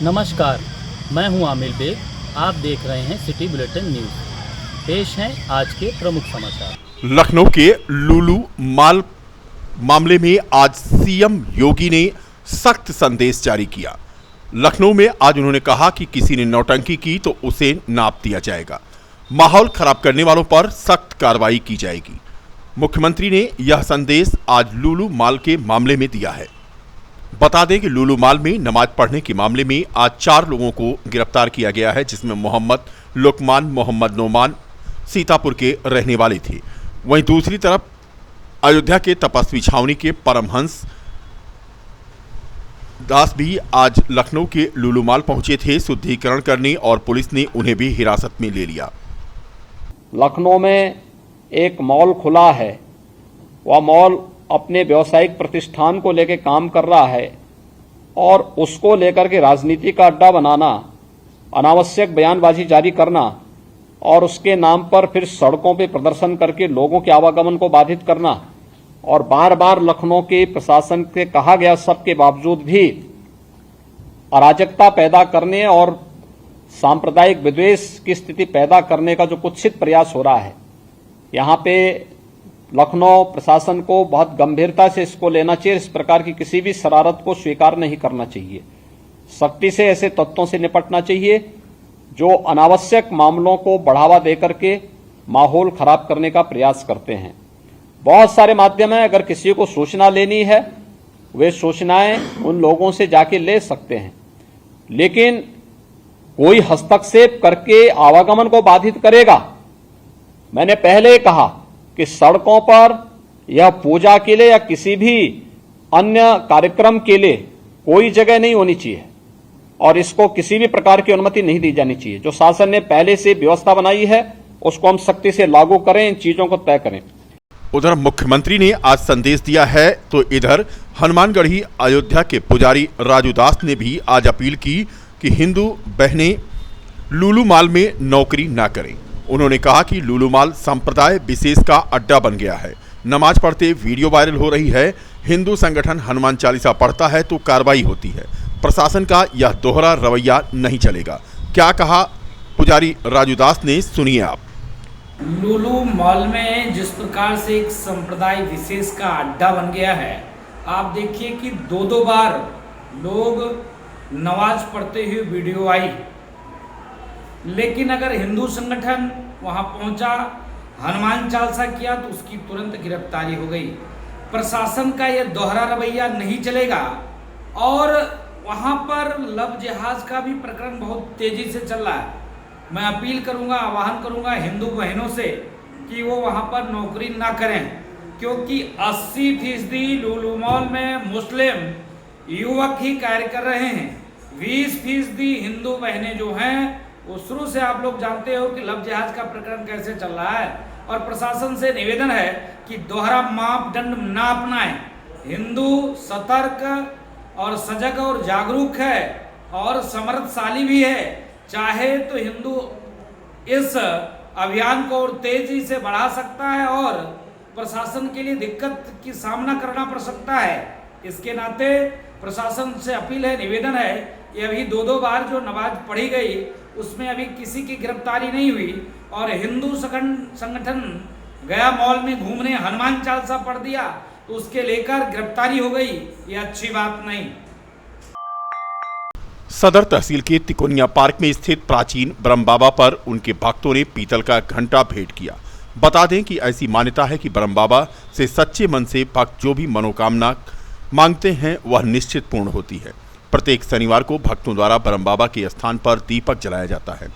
नमस्कार, मैं हूं आमिर बेग। आप देख रहे हैं सिटी बुलेटिन न्यूज़। पेश हैं आज के प्रमुख समाचार। लखनऊ के लुलु माल मामले में आज सीएम योगी ने सख्त संदेश जारी किया। लखनऊ में आज उन्होंने कहा कि किसी ने नौटंकी की तो उसे नाप दिया जाएगा। माहौल खराब करने वालों पर सख्त कार्रवाई की जाएगी। मुख्यमंत्री ने यह संदेश आज लुलु माल के मामले में दिया है। बता दें कि लुलु माल में नमाज पढ़ने के मामले में आज 4 लोगों को गिरफ्तार किया गया है, जिसमें मोहम्मद लुकमान मोहम्मद नोमान सीतापुर के रहने वाले थे। वहीं दूसरी तरफ अयोध्या के तपस्वी छावनी के परमहंस दास भी आज लखनऊ के लुलु माल पहुंचे थे शुद्धिकरण करने, और पुलिस ने उन्हें भी हिरासत में ले लिया। लखनऊ में एक मॉल खुला है, वह मॉल अपने व्यावसायिक प्रतिष्ठान को लेकर काम कर रहा है और उसको लेकर के राजनीति का अड्डा बनाना, अनावश्यक बयानबाजी जारी करना और उसके नाम पर फिर सड़कों पे प्रदर्शन करके लोगों के आवागमन को बाधित करना और बार बार लखनऊ के प्रशासन से कहा गया सब के बावजूद भी अराजकता पैदा करने और सांप्रदायिक विद्वेष की स्थिति पैदा करने का जो कुत्सित प्रयास हो रहा है, यहाँ पे लखनऊ प्रशासन को बहुत गंभीरता से इसको लेना चाहिए। इस प्रकार की किसी भी शरारत को स्वीकार नहीं करना चाहिए। सख्ती से ऐसे तत्वों से निपटना चाहिए जो अनावश्यक मामलों को बढ़ावा देकर के माहौल खराब करने का प्रयास करते हैं। बहुत सारे माध्यम हैं, अगर किसी को सूचना लेनी है वे सूचनाएं उन लोगों से जाके ले सकते हैं, लेकिन कोई हस्तक्षेप करके आवागमन को बाधित करेगा। मैंने पहले कहा कि सड़कों पर या पूजा के लिए या किसी भी अन्य कार्यक्रम के लिए कोई जगह नहीं होनी चाहिए और इसको किसी भी प्रकार की अनुमति नहीं दी जानी चाहिए। जो शासन ने पहले से व्यवस्था बनाई है उसको हम सख्ती से लागू करें, इन चीजों को तय करें। उधर मुख्यमंत्री ने आज संदेश दिया है तो इधर हनुमानगढ़ी अयोध्या के पुजारी राजू दास ने भी आज अपील की कि हिंदू बहनें लुलु माल में नौकरी ना करें। उन्होंने कहा कि लुलु माल संप्रदाय विशेष का अड्डा बन गया है। नमाज पढ़ते वीडियो वायरल हो रही है। हिंदू संगठन हनुमान चालीसा पढ़ता है तो कार्रवाई होती है। प्रशासन का यह दोहरा रवैया नहीं चलेगा। क्या कहा पुजारी राजू दास ने, सुनिए आप। लुलु मॉल में जिस प्रकार से एक संप्रदाय विशेष का अड्डा बन गया है, आप देखिए कि 2-2 बार लोग नमाज पढ़ते हुए वीडियो आई, लेकिन अगर हिंदू संगठन वहां पहुंचा, हनुमान चालीसा किया तो उसकी तुरंत गिरफ्तारी हो गई। प्रशासन का यह दोहरा रवैया नहीं चलेगा। और वहां पर लव जिहाद का भी प्रकरण बहुत तेजी से चल रहा है। मैं अपील करूंगा, आह्वान करूंगा हिंदू बहनों से कि वो वहां पर नौकरी ना करें, क्योंकि 80% लुलु मॉल में मुस्लिम युवक ही कार्य कर रहे हैं। 20% हिंदू बहनें जो हैं वो शुरू से आप लोग जानते हो कि लव जिहाद का प्रकरण कैसे चल रहा है। और प्रशासन से निवेदन है कि दोहरा मापदंड ना अपनाएं। हिंदू सतर्क और सजग और जागरूक है और समर्थशाली भी है। चाहे तो हिंदू इस अभियान को और तेजी से बढ़ा सकता है और प्रशासन के लिए दिक्कत की सामना करना पड़ सकता है। इसके नाते प्रशासन से अपील है, निवेदन है कि अभी 2-2 बार जो नमाज पढ़ी गई उसमें अभी किसी की गिरफ्तारी नहीं हुई और हिंदू संगठन गया मॉल में घूमने हनुमान चालीसा पढ़ दिया तो उसके लेकर गिरफ्तारी हो गई, ये अच्छी बात नहीं। सदर तहसील के तिकोनिया पार्क में स्थित प्राचीन ब्रह्म बाबा पर उनके भक्तों ने पीतल का घंटा भेंट किया। बता दें कि ऐसी मान्यता है कि ब्रह्म बाबा से सच्चे मन से भक्त जो भी मनोकामना मांगते हैं वह निश्चित पूर्ण होती है। प्रत्येक शनिवार को भक्तों द्वारा ब्रह्म बाबा के स्थान पर दीपक जलाया जाता है।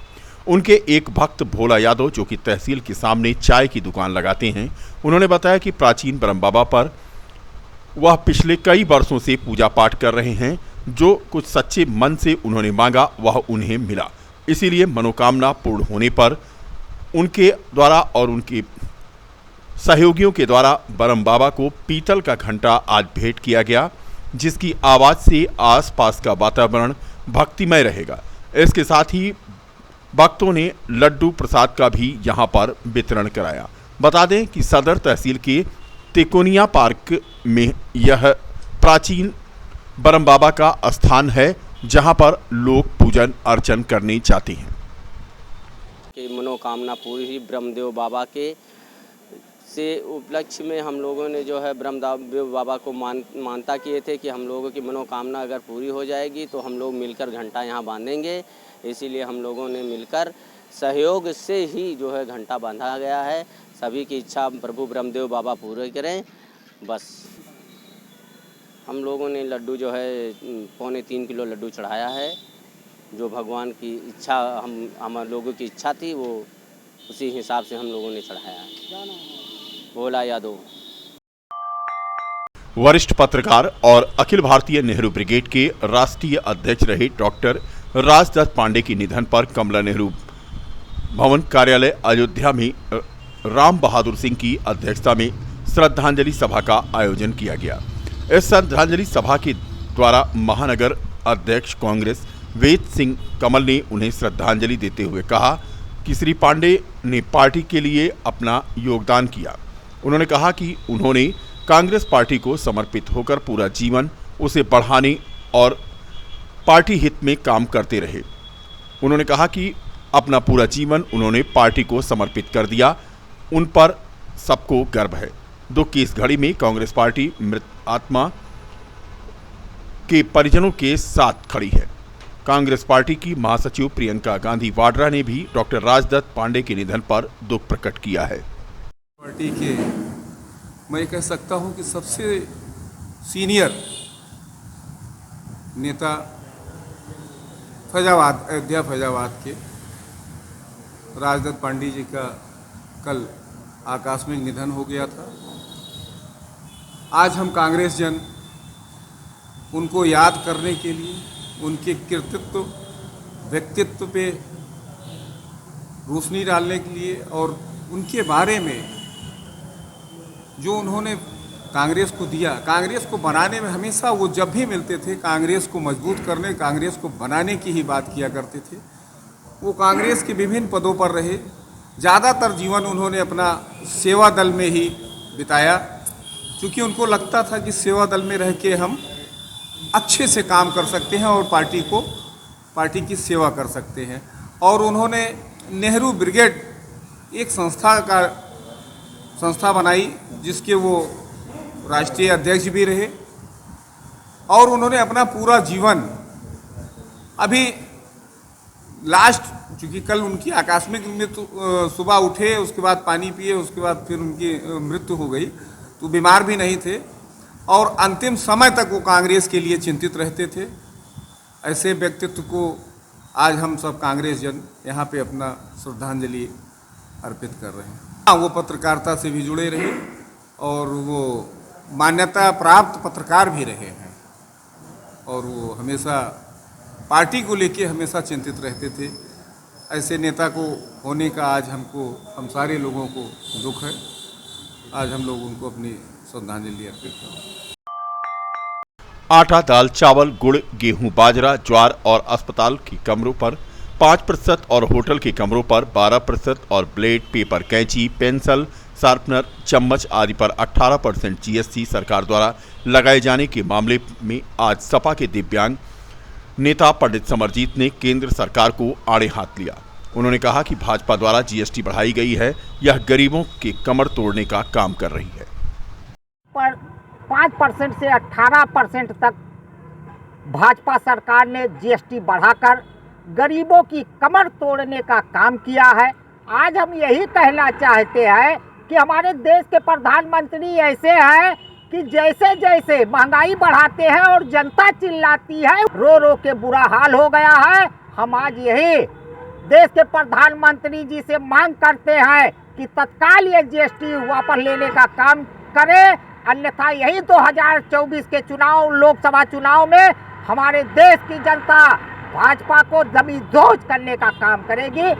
उनके एक भक्त भोला यादव जो कि तहसील के सामने चाय की दुकान लगाते हैं, उन्होंने बताया कि प्राचीन ब्रह्म बाबा पर वह पिछले कई वर्षों से पूजा पाठ कर रहे हैं। जो कुछ सच्चे मन से उन्होंने मांगा वह उन्हें मिला, इसीलिए मनोकामना पूर्ण होने पर उनके द्वारा और उनके सहयोगियों के द्वारा ब्रह्म बाबा को पीतल का घंटा आज भेंट किया गया, जिसकी आवाज़ से आसपास का वातावरण भक्तिमय रहेगा। इसके साथ ही भक्तों ने लड्डू प्रसाद का भी यहां पर वितरण कराया। बता दें कि सदर तहसील के तिकोनिया पार्क में यह प्राचीन ब्रह्म बाबा का स्थान है, जहां पर लोग पूजन अर्चन करने जाते हैं। कि मनोकामना पूरी हुई ब्रह्मदेव बाबा के से उपलक्ष्य में हम लोगों ने जो है ब्रह्मदेव बाबा को मानता किए थे कि हम लोगों की मनोकामना अगर पूरी हो जाएगी तो हम लोग मिलकर घंटा यहाँ बांधेंगे। इसीलिए हम लोगों ने मिलकर सहयोग से ही जो है घंटा बांधा गया है। सभी की इच्छा प्रभु ब्रह्मदेव बाबा पूरी करें। बस हम लोगों ने लड्डू जो है 3.25 किलो लड्डू चढ़ाया है। जो भगवान की इच्छा हम लोगों की इच्छा थी वो उसी हिसाब से हम लोगों ने चढ़ाया है। भोला यादव। वरिष्ठ पत्रकार और अखिल भारतीय नेहरू ब्रिगेड के राष्ट्रीय अध्यक्ष रहे डॉक्टर राजदत्त पांडे के निधन पर कमला नेहरू भवन कार्यालय अयोध्या में राम बहादुर सिंह की अध्यक्षता में श्रद्धांजलि सभा का आयोजन किया गया। इस श्रद्धांजलि सभा के द्वारा महानगर अध्यक्ष कांग्रेस वेद सिंह कमल ने उन्हें श्रद्धांजलि देते हुए कहा कि श्री पांडे ने पार्टी के लिए अपना योगदान किया। उन्होंने कहा कि उन्होंने कांग्रेस पार्टी को समर्पित होकर पूरा जीवन उसे बढ़ाने और पार्टी हित में काम करते रहे। उन्होंने कहा कि अपना पूरा जीवन उन्होंने पार्टी को समर्पित कर दिया। उन पर सबको गर्व है। दुख की इस घड़ी में कांग्रेस पार्टी मृत आत्मा के परिजनों के साथ खड़ी है। कांग्रेस पार्टी की महासचिव प्रियंका गांधी वाड्रा ने भी डॉक्टर राजदत्त पांडे के निधन पर दुख प्रकट किया है। पार्टी के मैं कह सकता हूं कि सबसे सीनियर नेता फैजाबाद अयोध्या फैजाबाद के राजदत्त पांडे जी का कल आकस्मिक निधन हो गया था। आज हम कांग्रेस जन उनको याद करने के लिए उनके कृतित्व व्यक्तित्व पे रोशनी डालने के लिए और उनके बारे में जो उन्होंने कांग्रेस को दिया, कांग्रेस को बनाने में हमेशा वो जब भी मिलते थे कांग्रेस को मजबूत करने, कांग्रेस को बनाने की ही बात किया करते थे। वो कांग्रेस के विभिन्न पदों पर रहे। ज़्यादातर जीवन उन्होंने अपना सेवा दल में ही बिताया, क्योंकि उनको लगता था कि सेवा दल में रह के हम अच्छे से काम कर सकते हैं और पार्टी की सेवा कर सकते हैं। और उन्होंने नेहरू ब्रिगेड एक संस्था बनाई जिसके वो राष्ट्रीय अध्यक्ष भी रहे। और उन्होंने अपना पूरा जीवन अभी लास्ट, चूँकि कल उनकी आकस्मिक मृत्यु, सुबह उठे उसके बाद पानी पिए उसके बाद फिर उनकी मृत्यु हो गई, तो बीमार भी नहीं थे और अंतिम समय तक वो कांग्रेस के लिए चिंतित रहते थे। ऐसे व्यक्तित्व को आज हम सब कांग्रेस जन यहाँ पे अपना श्रद्धांजलि अर्पित कर रहे हैं। हाँ, वो पत्रकारिता से भी जुड़े रहे और वो मान्यता प्राप्त पत्रकार भी रहे हैं और वो हमेशा पार्टी को लेके हमेशा चिंतित रहते थे। ऐसे नेता को होने का आज हम सारे लोगों को दुख है। आज हम लोग उनको अपनी श्रद्धांजलि अर्पित करें। आटा, दाल, चावल, गुड़, गेहूं, बाजरा, ज्वार और अस्पताल के कमरों पर 5% और होटल के कमरों पर 12% और ब्लेड, पेपर, कैंची, पेंसिल, शार्पनर, चम्मच आदि पर 18% जीएसटी सरकार द्वारा लगाए जाने के मामले में आज सपा के दिव्यांग नेता पंडित समरजीत ने केंद्र सरकार को आड़े हाथ लिया। उन्होंने कहा कि भाजपा द्वारा जीएसटी बढ़ाई गई है, यह गरीबों के कमर तोड़ने का काम कर रही है। पर 5% से 18% तक भाजपा सरकार ने जीएसटी बढ़ाकर गरीबों की कमर तोड़ने का काम किया है। आज हम यही कहना चाहते हैं कि हमारे देश के प्रधानमंत्री ऐसे हैं कि जैसे जैसे महंगाई बढ़ाते हैं और जनता चिल्लाती है, रो रो के बुरा हाल हो गया है। हम आज यही देश के प्रधानमंत्री जी से मांग करते हैं कि तत्काल ये जीएसटी वापस लेने का काम करें, अन्यथा यही 2024 के चुनाव, लोकसभा चुनाव में हमारे देश की जनता भाजपा को जमींदोज करने का काम करेगी।